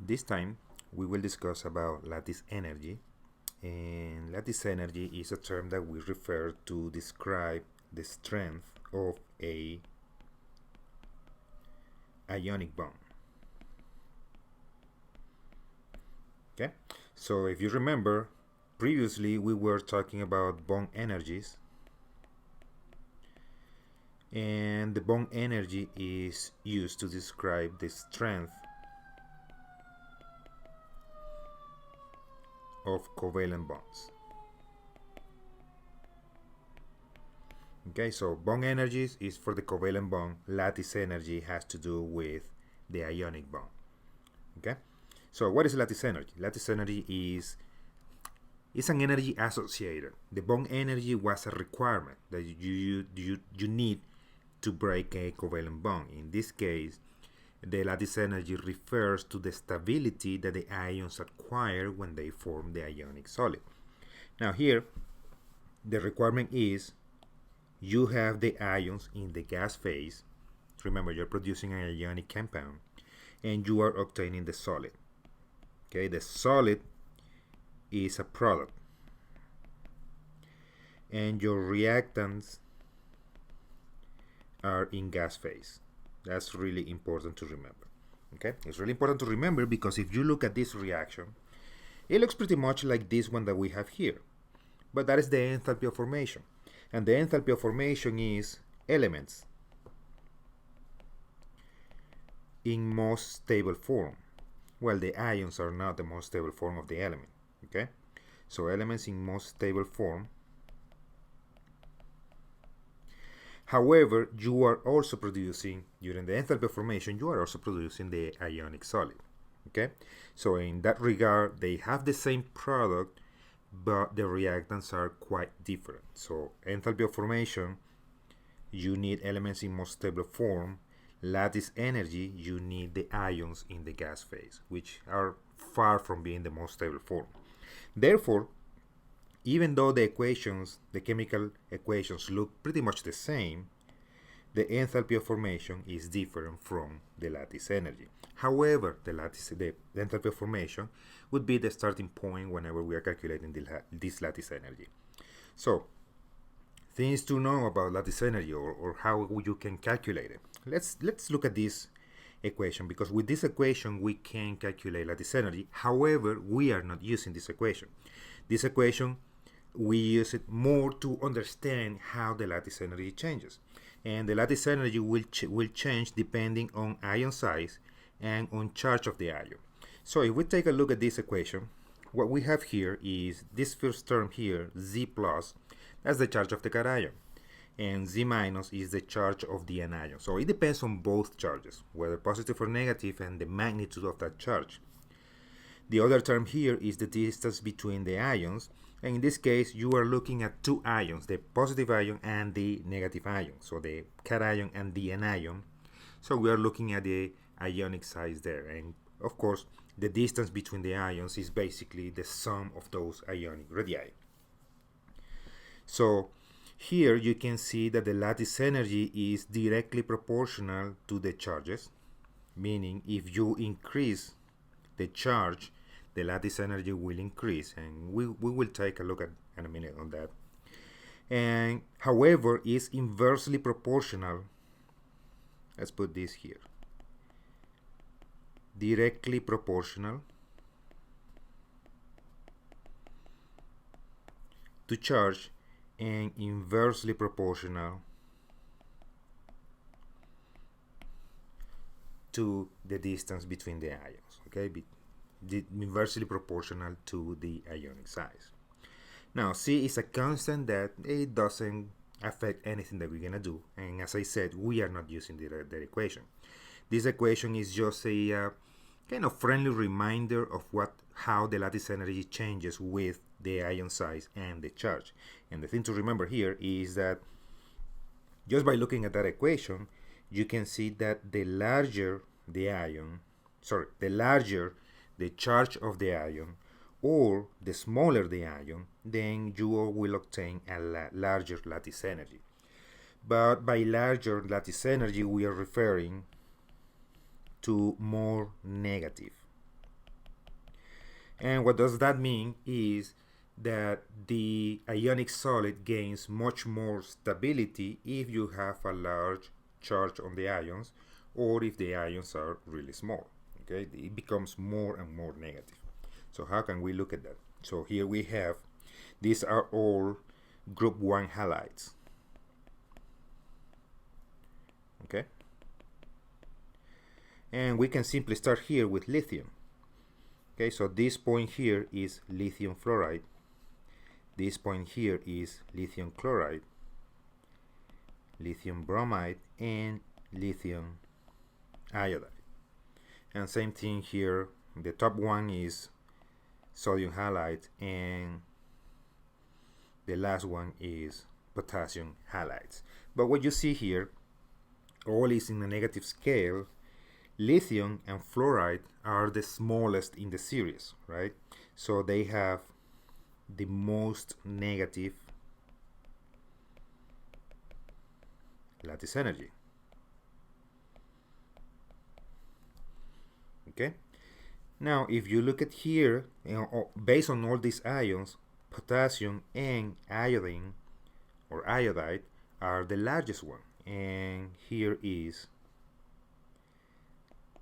This time we will discuss about lattice energy, and lattice energy is a term that we refer to describe the strength of a ionic bond. Okay, so if you remember, previously we were talking about bond energies, and the bond energy is used to describe the strength of covalent bonds. Okay, so bond energies is for the covalent bond. Lattice energy has to do with the ionic bond. Okay, so what is lattice energy? Lattice energy is an energy associated. The bond energy was a requirement that you need to break a covalent bond. In this case, the lattice energy refers to the stability that the ions acquire when they form the ionic solid. Now here, the requirement is you have the ions in the gas phase. Remember, you're producing an ionic compound, and you are obtaining the solid. Okay, the solid is a product, and your reactants are in gas phase. That's really important to remember. Okay, it's really important to remember because if you look at this reaction, it looks pretty much like this one that we have here, but that is the enthalpy of formation, and the enthalpy of formation is elements in most stable form. Well, the ions are not the most stable form of the element. Okay, so elements in most stable form. However, you are also producing, during the enthalpy of formation, you are also producing the ionic solid. Okay, so in that regard, they have the same product, but the reactants are quite different. So enthalpy of formation, you need elements in most stable form. Lattice energy, you need the ions in the gas phase, which are far from being the most stable form. Therefore, even though the equations, the chemical equations, look pretty much the same, the enthalpy of formation is different from the lattice energy. However, the enthalpy of formation would be the starting point whenever we are calculating this lattice energy. So, things to know about lattice energy, or how you can calculate it. Let's look at this equation, because with this equation we can calculate lattice energy. However, we are not using this equation. This equation, we use it more to understand how the lattice energy changes, and the lattice energy will change depending on ion size and on charge of the ion. So if we take a look at this equation, what we have here is this first term here, Z plus, that's the charge of the cation, and Z minus is the charge of the anion. So it depends on both charges, whether positive or negative, and the magnitude of that charge. The other term here is the distance between the ions, and in this case you are looking at two ions, the positive ion and the negative ion, so the cation and the anion. So we are looking at the ionic size there, and of course the distance between the ions is basically the sum of those ionic radii. So here you can see that the lattice energy is directly proportional to the charges, meaning if you increase the charge, the lattice energy will increase, and we will take a look at in a minute on that. And however, is inversely proportional. Let's put this here. Directly proportional to charge and inversely proportional to the distance between the ions. Okay, inversely proportional to the ionic size. Now, C is a constant that it doesn't affect anything that we're gonna do, and as I said, we are not using the equation. This equation is just a kind of friendly reminder of how the lattice energy changes with the ion size and the charge. And the thing to remember here is that just by looking at that equation, you can see that the larger the charge of the ion, or the smaller the ion, then you will obtain a larger lattice energy. But by larger lattice energy, we are referring to more negative. And what does that mean is that the ionic solid gains much more stability if you have a large charge on the ions or if the ions are really small. Okay, it becomes more and more negative. So how can we look at that? So here we have, these are all group 1 halides. Okay, and we can simply start here with lithium. Okay, so this point here is lithium fluoride. This point here is lithium chloride, lithium bromide, and lithium iodide. And same thing here, the top one is sodium halide, and the last one is potassium halides. But what you see here, all is in a negative scale. Lithium and fluoride are the smallest in the series, right? So they have the most negative lattice energy. Okay, now if you look at here, based on all these ions, potassium and iodine or iodide are the largest one, and here is,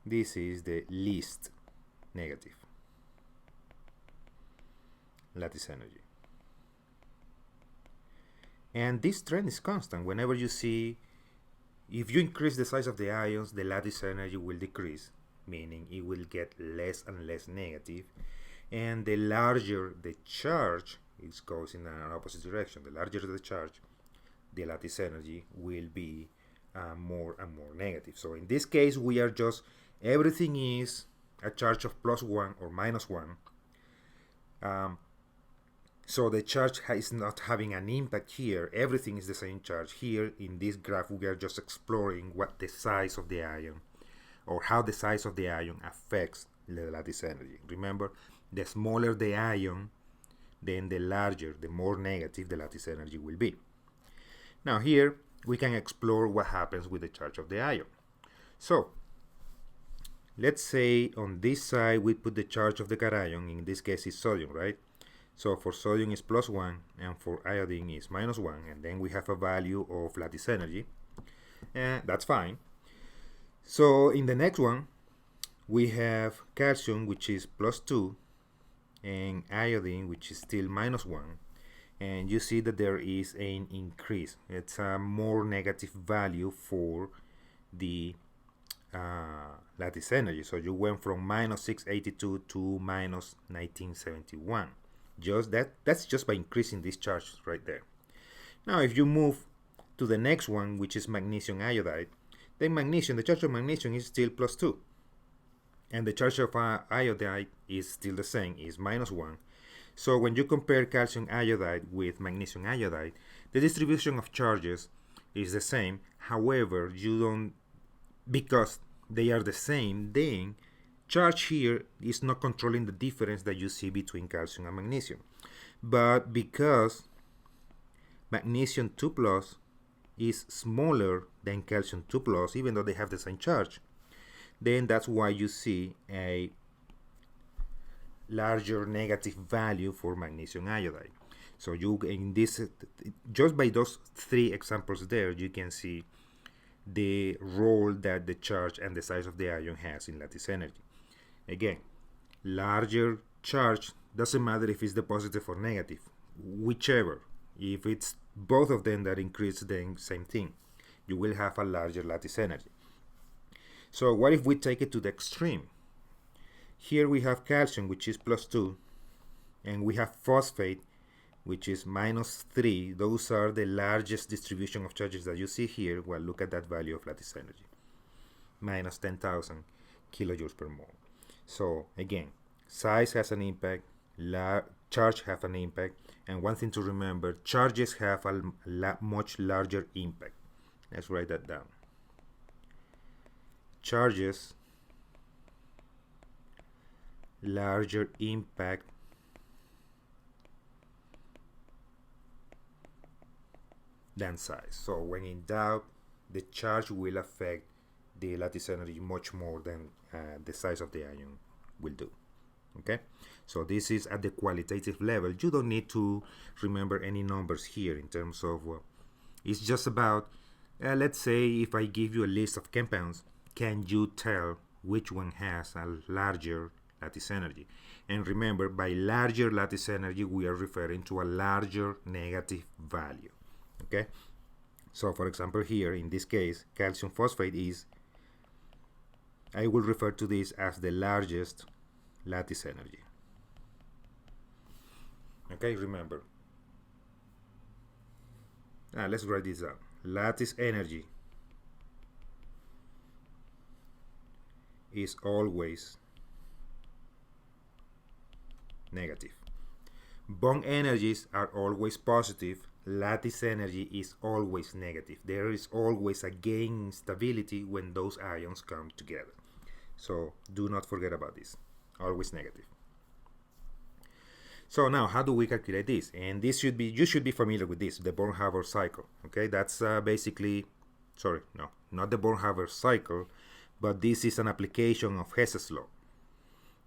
this is the least negative lattice energy. And this trend is constant. Whenever you see, if you increase the size of the ions, the lattice energy will decrease, meaning it will get less and less negative. And the larger the charge, it goes in an opposite direction. The larger the charge, the lattice energy will be more and more negative. So in this case, we are just, everything is a charge of +1 or -1. So the charge is not having an impact here. Everything is the same charge. Here in this graph, we are just exploring what the size of the ion, or how the size of the ion affects the lattice energy. Remember, the smaller the ion, then the larger, the more negative the lattice energy will be. Now here, we can explore what happens with the charge of the ion. So, let's say on this side, we put the charge of the cation. In this case, it's sodium, right? So for sodium is +1, and for iodine is -1, and then we have a value of lattice energy, and that's fine. So in the next one, we have calcium, which is +2, and iodine, which is still -1, and you see that there is an increase. It's a more negative value for the lattice energy. So you went from -682 to -1971. Just that's just by increasing this charge right there. Now if you move to the next one, which is magnesium iodide, then magnesium, the charge of magnesium is still +2, and the charge of iodide is still the same, is -1. So when you compare calcium iodide with magnesium iodide, the distribution of charges is the same. However, you don't, because they are the same, then charge here is not controlling the difference that you see between calcium and magnesium. But because magnesium 2+ is smaller than calcium 2+, even though they have the same charge, then that's why you see a larger negative value for magnesium iodide. So you, in this, just by those 3 examples there, you can see the role that the charge and the size of the ion has in lattice energy. Again, larger charge, doesn't matter if it's the positive or negative, whichever. If it's both of them that increase, then same thing. You will have a larger lattice energy. So what if we take it to the extreme? Here we have calcium, which is +2, and we have phosphate, which is -3. Those are the largest distribution of charges that you see here. Well, look at that value of lattice energy, -10,000 kilojoules per mole. So again, size has an impact, charge have an impact, and one thing to remember, charges have a much larger impact. Let's write that down. Charges, larger impact than size. So when in doubt, the charge will affect the lattice energy much more than the size of the ion will do. Okay, so this is at the qualitative level. You don't need to remember any numbers here in terms of it's just about let's say if I give you a list of compounds, can you tell which one has a larger lattice energy? And remember, by larger lattice energy we are referring to a larger negative value. Okay, so for example here in this case calcium phosphate is, I will refer to this as the largest lattice energy. Okay, remember. Let's write this down. Lattice energy is always negative. Bond energies are always positive. Lattice energy is always negative. There is always a gain in stability when those ions come together. So do not forget about this. Always negative. So now, how do we calculate this? And this should be, you should be familiar with this, the Born-Haber cycle. Okay, that's basically, sorry, no, not the Born-Haber cycle, but this is an application of Hess's law.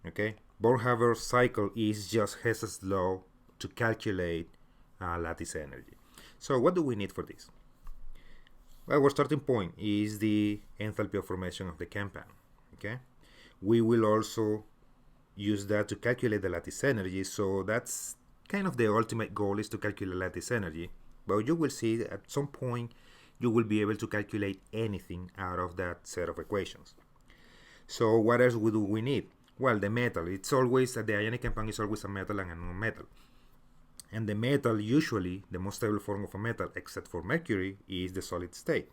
Okay, Born-Haber cycle is just Hess's law to calculate lattice energy. So what do we need for this? Well, our starting point is the enthalpy of formation of the compound. Okay, we will also use that to calculate the lattice energy, so that's kind of the ultimate goal, is to calculate lattice energy. But you will see at some point you will be able to calculate anything out of that set of equations. So what else do we need? Well, the metal. It's always, the ionic compound is always a metal and a non-metal. And the metal, usually the most stable form of a metal, except for mercury, is the solid state.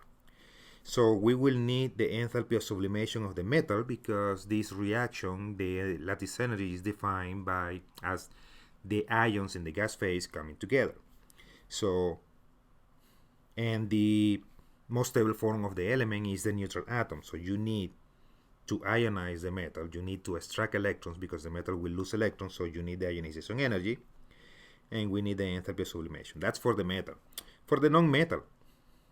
So we will need the enthalpy of sublimation of the metal, because this reaction, the lattice energy, is defined by as the ions in the gas phase coming together. So, and the most stable form of the element is the neutral atom. So you need to ionize the metal, you need to extract electrons, because the metal will lose electrons, so you need the ionization energy, and we need the enthalpy of sublimation. That's for the metal. For the non-metal,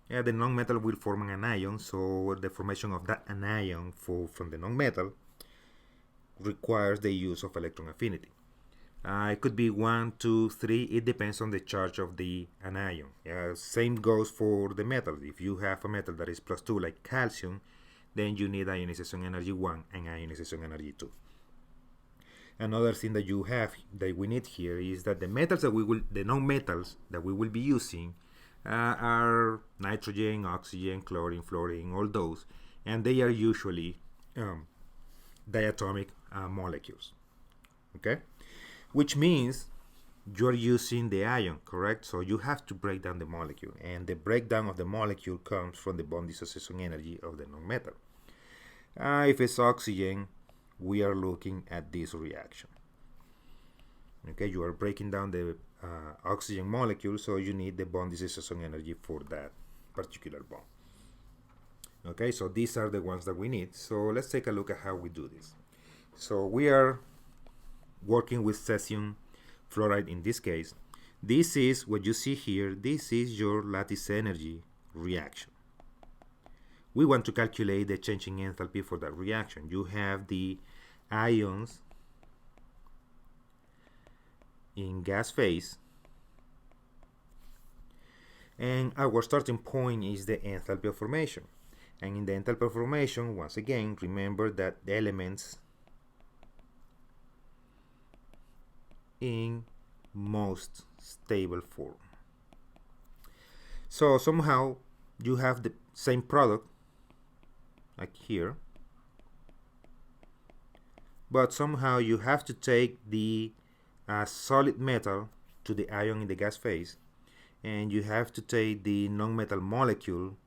the non-metal will form an anion, so the formation of that anion from the non-metal requires the use of electron affinity. It could be 1, 2, 3, it depends on the charge of the anion. Same goes for the metal. If you have a metal that is +2, like calcium, then you need ionization energy 1 and ionization energy 2. Another thing that we need here is that the metals that the non-metals that we will be using are nitrogen, oxygen, chlorine, fluorine, all those, and they are usually diatomic molecules. Okay, which means you're using the ion, correct? So you have to break down the molecule, and the breakdown of the molecule comes from the bond dissociation energy of the non-metal. If it's oxygen, we are looking at this reaction. Okay, you are breaking down the oxygen molecule, so you need the bond dissociation energy for that particular bond. Okay, so these are the ones that we need. So let's take a look at how we do this. So we are working with cesium fluoride in this case. This is what you see here. This is your lattice energy reaction. We want to calculate the change in enthalpy for that reaction. You have the ions in gas phase, and our starting point is the enthalpy of formation. And in the enthalpy of formation, once again, remember that the elements in most stable form. So somehow you have the same product like here, but somehow you have to take the solid metal to the ion in the gas phase, and you have to take the non-metal molecule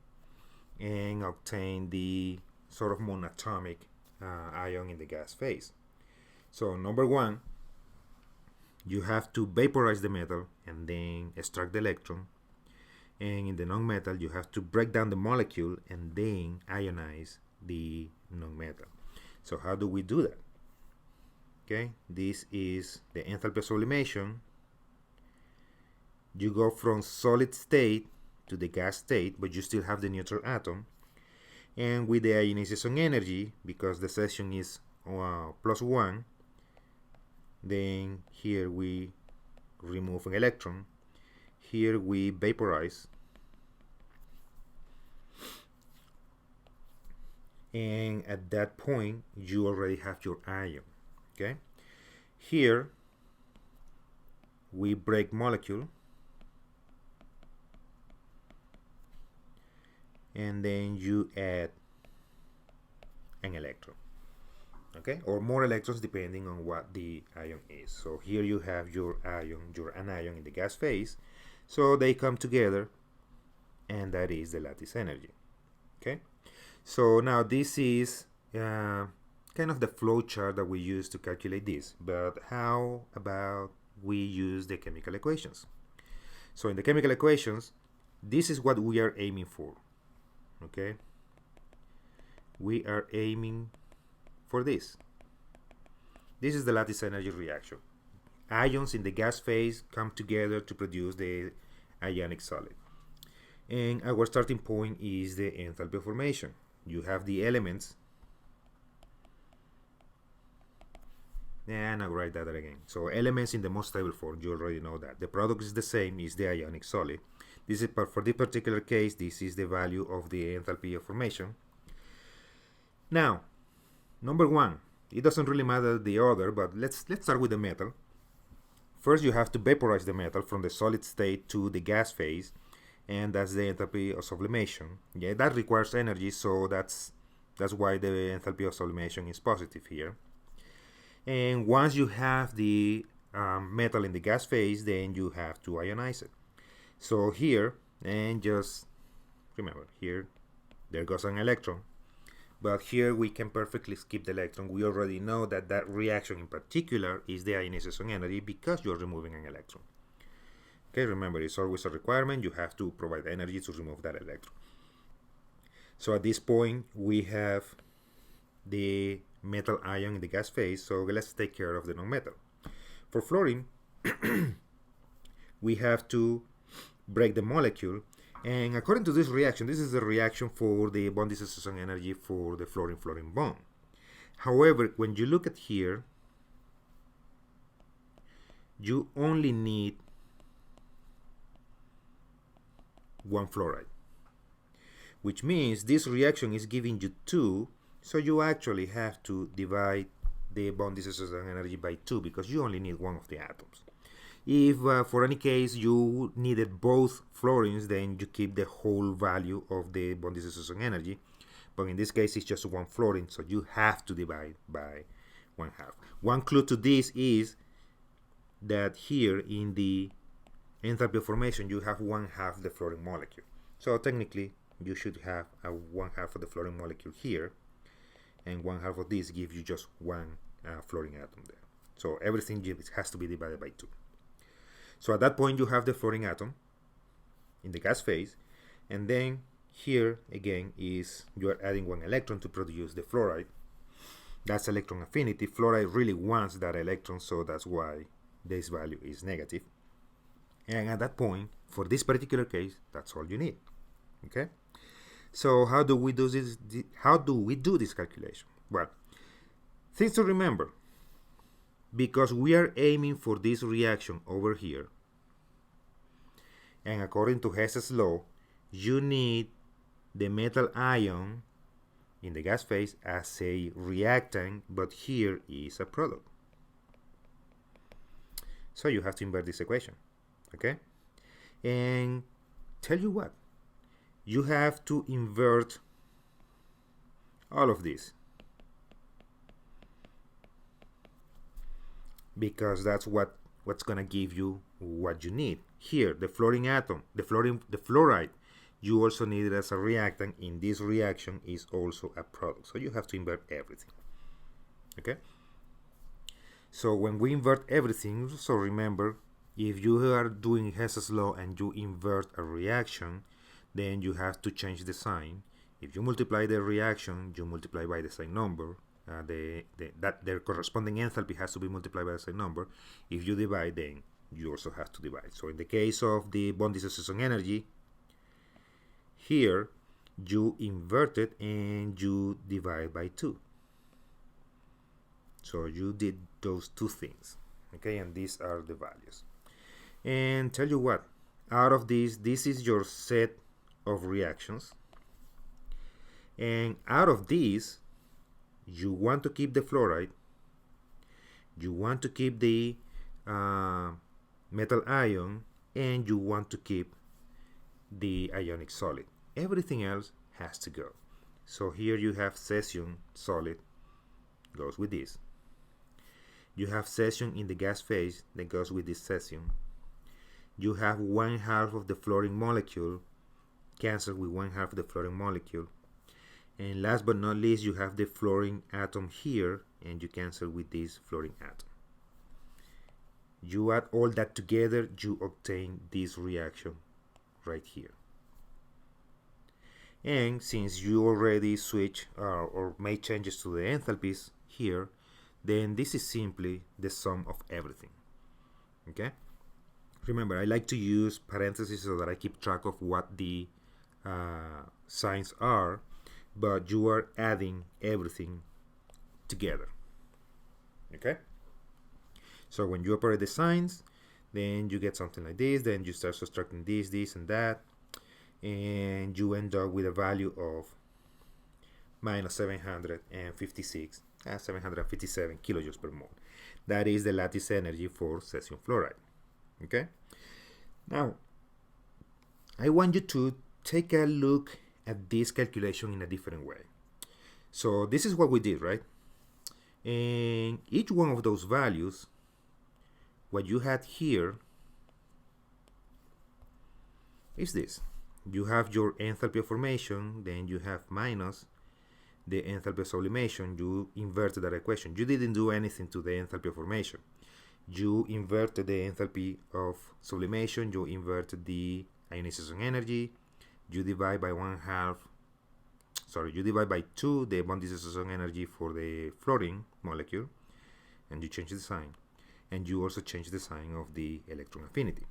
and obtain the sort of monatomic ion in the gas phase. So number one, you have to vaporize the metal and then extract the electron, and in the non-metal you have to break down the molecule and then ionize the non-metal. So how do we do that? Okay, this is the enthalpy of sublimation. You go from solid state to the gas state, but you still have the neutral atom, and with the ionization energy, because the cesium is +1, then here we remove an electron, here we vaporize, and at that point you already have your ion. Okay, here we break molecule, and then you add an electron, okay, or more electrons depending on what the ion is. So here you have your ion, your anion in the gas phase, so they come together, and that is the lattice energy. Okay, so now this is kind of the flow chart that we use to calculate this, but how about we use the chemical equations? So in the chemical equations, this is what we are aiming for. Okay, we are aiming for this. This is the lattice energy reaction. Ions in the gas phase come together to produce the ionic solid. And our starting point is the enthalpy of formation. You have the elements, and I'll write that again. So elements in the most stable form, you already know that. The product is the same, is the ionic solid. This is, for this particular case, this is the value of the enthalpy of formation. Now, number one, it doesn't really matter the other, but let's start with the metal. First, you have to vaporize the metal from the solid state to the gas phase, and that's the enthalpy of sublimation. Yeah, that requires energy, so that's why the enthalpy of sublimation is positive here. And once you have the metal in the gas phase, then you have to ionize it. So here, and just remember, here there goes an electron, but here we can perfectly skip the electron. We already know that that reaction in particular is the ionization energy because you're removing an electron. Okay, remember, it's always a requirement. You have to provide energy to remove that electron. So at this point, we have the metal ion in the gas phase, so let's take care of the non-metal. For fluorine, we have to break the molecule, and according to this reaction, this is the reaction for the bond dissociation energy for the fluorine-fluorine bond. However, when you look at here, you only need one fluoride, which means this reaction is giving you 2, so you actually have to divide the bond dissociation energy by 2 because you only need one of the atoms. If for any case you needed both fluorines, then you keep the whole value of the bond dissociation energy, but in this case it's just one fluorine, so you have to divide by 1/2. One clue to this is that here in the enthalpy of formation you have 1/2 the fluorine molecule, so technically you should have a 1/2 of the fluorine molecule here, and 1/2 of this gives you just one fluorine atom there. So everything has to be divided by 2. So at that point you have the fluorine atom in the gas phase, and then here again is you are adding one electron to produce the fluoride. That's electron affinity. Fluoride really wants that electron, so that's why this value is negative. And at that point, for this particular case, that's all you need. Okay? So how do we do this? How do we do this calculation? Well, things to remember. Because we are aiming for this reaction over here, and according to Hess's law, you need the metal ion in the gas phase as a reactant, but here is a product. So you have to invert this equation, okay? And tell you what, you have to invert all of this, because that's what's gonna give you what you need. Here, the fluorine atom, the fluoride, you also need it as a reactant. In this reaction is also a product, so you have to invert everything. Okay. So when we invert everything, so remember, if you are doing Hess's law and you invert a reaction, then you have to change the sign. If you multiply the reaction, you multiply by the same number. Their corresponding enthalpy has to be multiplied by the same number. If you divide, then you also have to divide. So in the case of the bond dissociation energy, here you invert it and you divide by 2. So you did those two things. Okay, and these are the values. And tell you what, out of this is your set of reactions, and out of these you want to keep the fluoride, you want to keep the metal ion, and you want to keep the ionic solid. Everything else has to go. So here you have cesium solid, goes with this. You have cesium in the gas phase that goes with this cesium. You have 1/2 of the fluorine molecule, cancel with 1/2 of the fluorine molecule. And last but not least, you have the fluorine atom here, and you cancel with this fluorine atom. You add all that together, you obtain this reaction right here. And since you already switch or made changes to the enthalpies here, then this is simply the sum of everything. Okay? Remember, I like to use parentheses so that I keep track of what the signs are, but you are adding everything together. Okay? So when you operate the signs, then you get something like this, then you start subtracting this, and that, and you end up with a value of minus 757 kilojoules per mole. That is the lattice energy for cesium fluoride. Okay? Now, I want you to take a look at this calculation in a different way. So this is what we did, right? And each one of those values, what you had here is this. You have your enthalpy of formation, then you have minus the enthalpy of sublimation. You inverted that equation. You didn't do anything to the enthalpy of formation. You inverted the enthalpy of sublimation, you inverted the ionization energy, you divide by you divide by 2 the bond dissociation energy for the fluorine molecule, and you change the sign. And you also change the sign of the electron affinity.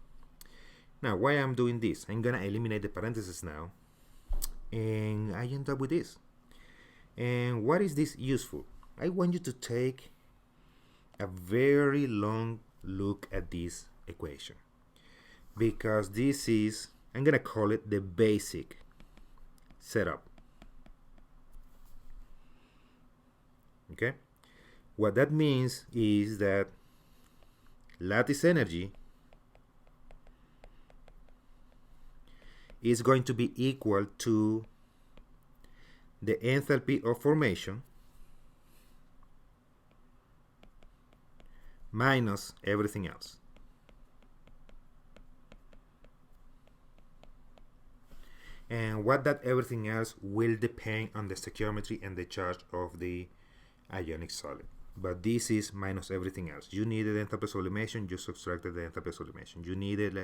Now, why I'm doing this? I'm gonna eliminate the parentheses now, and I end up with this. And what is this useful? I want you to take a very long look at this equation, because this is, I'm gonna call it the basic setup. Okay? What that means is that lattice energy is going to be equal to the enthalpy of formation minus everything else. And what that everything else will depend on the stoichiometry and the charge of the ionic solid. But this is minus everything else. You needed enthalpy of sublimation, you subtracted the enthalpy of sublimation. You needed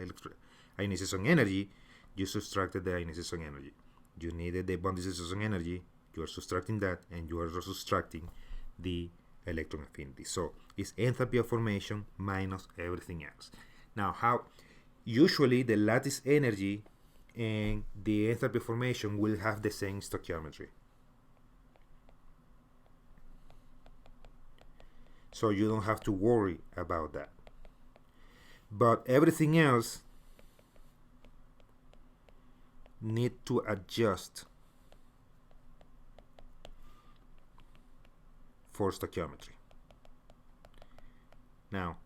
ionization energy, you subtracted the ionization energy. You needed the bond dissociation energy, you are subtracting that, and you are subtracting the electron affinity. So it's enthalpy of formation minus everything else. Now, how usually the lattice energy and the enthalpy of formation will have the same stoichiometry. So you don't have to worry about that. But everything else need to adjust for stoichiometry. Now,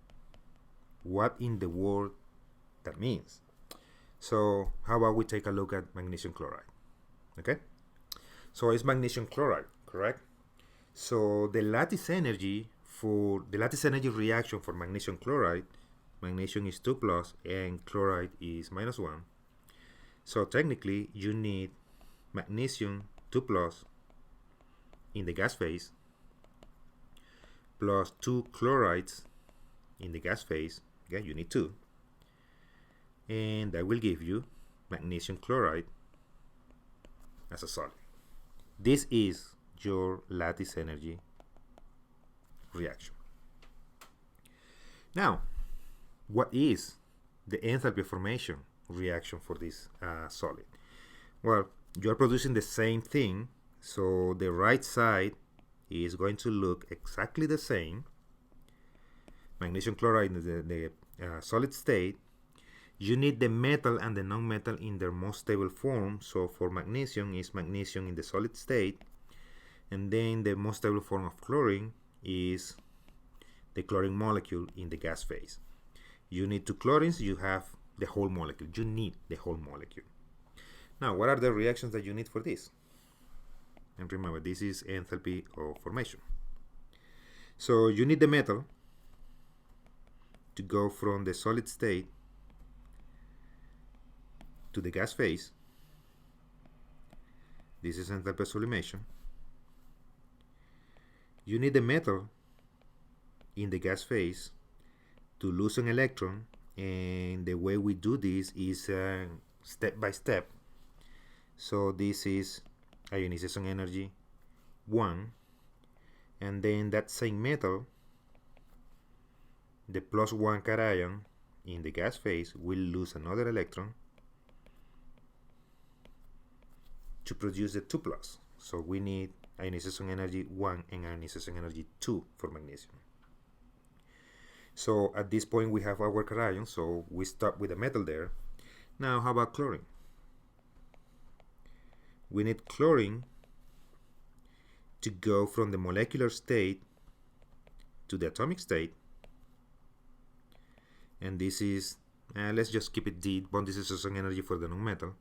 what in the world that means? So how about we take a look at magnesium chloride? Okay, so it's magnesium chloride, correct? So the lattice energy for the lattice energy reaction for magnesium chloride, magnesium is 2 plus and chloride is minus 1. So technically you need magnesium 2 plus in the gas phase plus 2 chlorides in the gas phase. Okay, you need 2. And that will give you magnesium chloride as a solid. This is your lattice energy reaction. Now, what is the enthalpy formation reaction for this solid? Well, you are producing the same thing, so the right side is going to look exactly the same, magnesium chloride in the solid state, you need the metal and the non-metal in their most stable form. So for magnesium is magnesium in the solid state, and then the most stable form of chlorine is the chlorine molecule in the gas phase. You need two chlorines, you have the whole molecule. You need the whole molecule. Now, what are the reactions that you need for this? And remember, this is enthalpy of formation. So you need the metal to go from the solid state to the gas phase. This is enthalpy of sublimation. You need the metal in the gas phase to lose an electron, and the way we do this is step by step. So this is ionization energy 1, and then that same metal, the +1 cation in the gas phase, will lose another electron to produce the 2+. So we need ionization energy 1 and ionization energy 2 for magnesium. So at this point we have our cation, so we stop with the metal there. Now how about chlorine? We need chlorine to go from the molecular state to the atomic state, and this is, let's just keep it D, bond dissociation energy for the non-metal.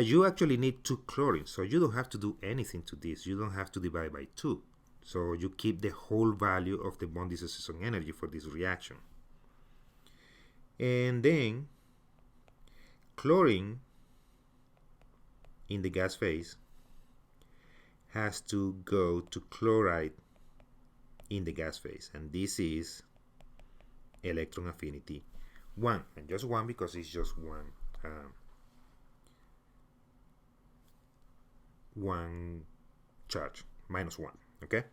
You actually need 2 chlorines, so you don't have to do anything to this. You don't have to divide by 2. So you keep the whole value of the bond dissociation energy for this reaction. And then chlorine in the gas phase has to go to chloride in the gas phase, and this is electron affinity 1, and just 1 because it's just one charge, -1. Okay.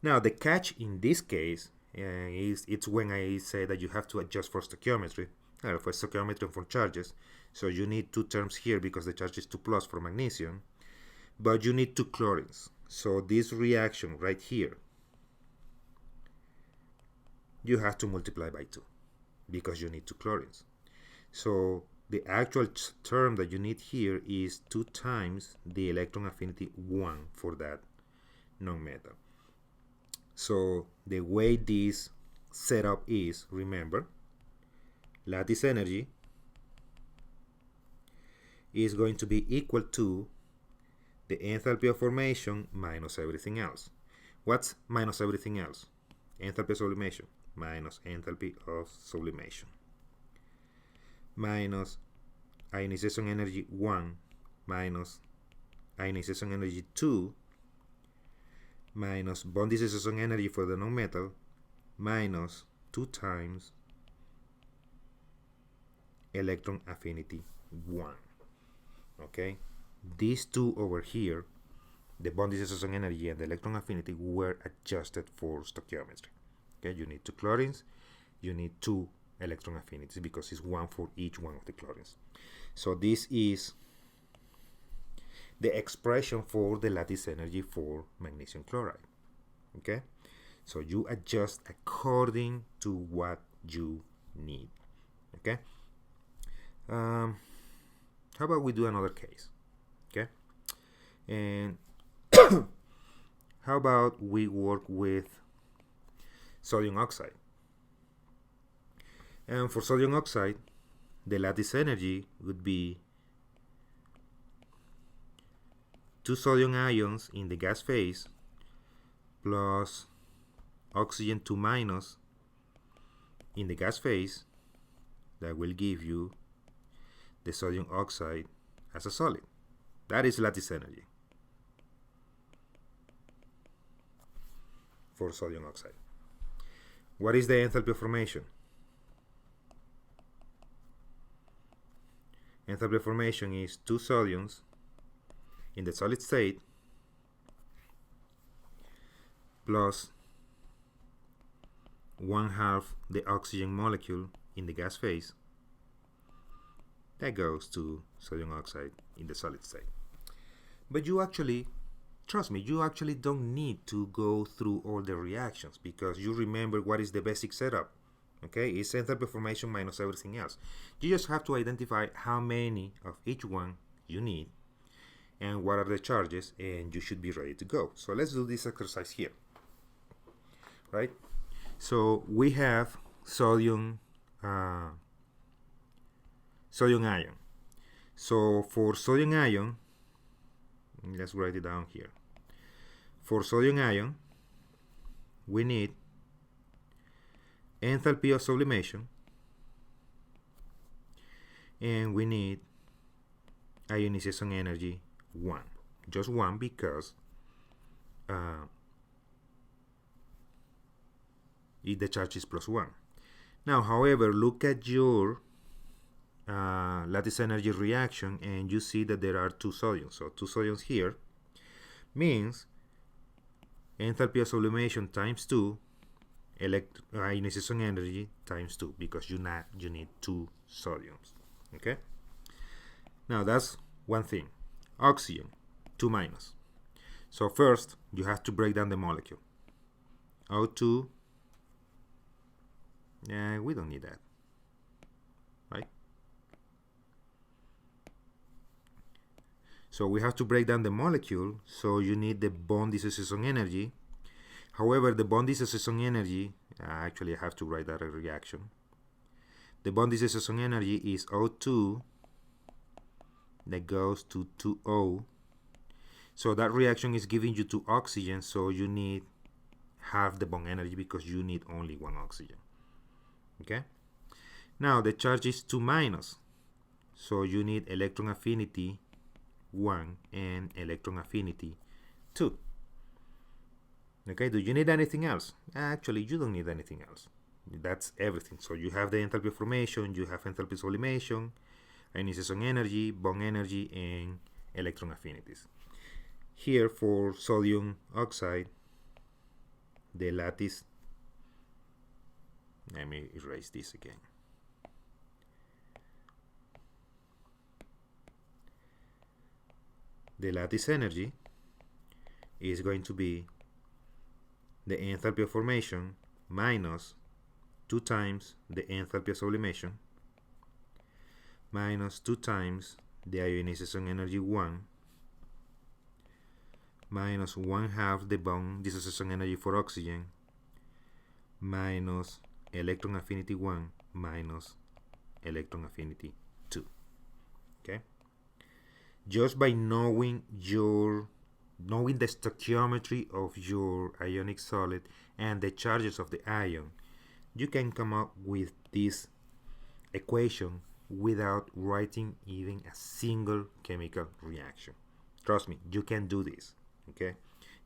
Now the catch in this case it's when I say that you have to adjust for stoichiometry, for stoichiometry and for charges. So you need 2 terms here because the charge is 2+ for magnesium, but you need 2 chlorines. So this reaction right here, you have to multiply by 2 because you need 2 chlorines. So the actual term that you need here is 2 times the electron affinity 1 for that non-metal. So the way this setup is, remember, lattice energy is going to be equal to the enthalpy of formation minus everything else. What's minus everything else? Enthalpy of sublimation minus enthalpy of sublimation minus ionization energy 1 minus ionization energy 2 minus bond dissociation energy for the non-metal minus 2 times electron affinity 1. Okay, these two over here, the bond dissociation energy and the electron affinity, were adjusted for stoichiometry. Okay, you need 2 chlorines, you need 2 electron affinities because it's 1 for each one of the chlorines. So this is the expression for the lattice energy for magnesium chloride. Okay, so you adjust according to what you need. Okay, how about we do another case? Okay, and how about we work with sodium oxide? And for sodium oxide, the lattice energy would be 2 sodium ions in the gas phase plus oxygen 2 minus in the gas phase. That will give you the sodium oxide as a solid. That is lattice energy for sodium oxide. What is the enthalpy of formation? Enthalpy of formation is 2 sodiums in the solid state plus 1/2 the oxygen molecule in the gas phase. That goes to sodium oxide in the solid state. But you actually trust me, you actually don't need to go through all the reactions because you remember what is the basic setup. Okay, it's enthalpy formation minus everything else. You just have to identify how many of each one you need and what are the charges, and you should be ready to go. So let's do this exercise here. Right? So we have sodium ion. So for sodium ion, let's write it down here. For sodium ion, we need enthalpy of sublimation, and we need ionization energy 1. Just 1 because the charge is +1. Now, however, look at your lattice energy reaction and you see that there are 2 sodiums. So 2 sodiums here means enthalpy of sublimation times 2, ionization energy times 2, because you need 2 sodiums. Okay? Now that's one thing. Oxygen, 2 minus. So first, you have to break down the molecule. O2, we don't need that, right? So we have to break down the molecule, so you need the bond dissociation energy. However, the bond dissociation energy, actually I have to write that a reaction. The bond dissociation energy is O2 that goes to 2O. So that reaction is giving you 2 oxygen, so you need half the bond energy because you need only 1 oxygen. Okay? Now the charge is 2 minus, so you need electron affinity 1 and electron affinity 2. Okay, do you need anything else? Actually, you don't need anything else. That's everything. So you have the enthalpy formation, you have enthalpy sublimation, ionization energy, bond energy, and electron affinities. Here for sodium oxide, the lattice, let me erase this again. The lattice energy is going to be the enthalpy of formation minus 2 times the enthalpy of sublimation minus 2 times the ionization energy 1 minus 1/2 the bond dissociation energy for oxygen minus electron affinity 1 minus electron affinity 2. Okay? Just by knowing the stoichiometry of your ionic solid and the charges of the ion, you can come up with this equation without writing even a single chemical reaction. Trust me, you can do this. Okay?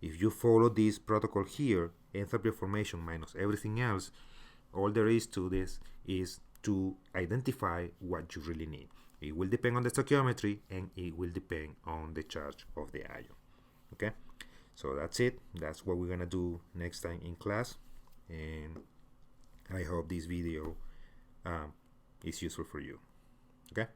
If you follow this protocol here, enthalpy of formation minus everything else, all there is to this is to identify what you really need. It will depend on the stoichiometry and it will depend on the charge of the ion. Okay, so that's it. That's what we're gonna do next time in class, and I hope this video is useful for you. Okay.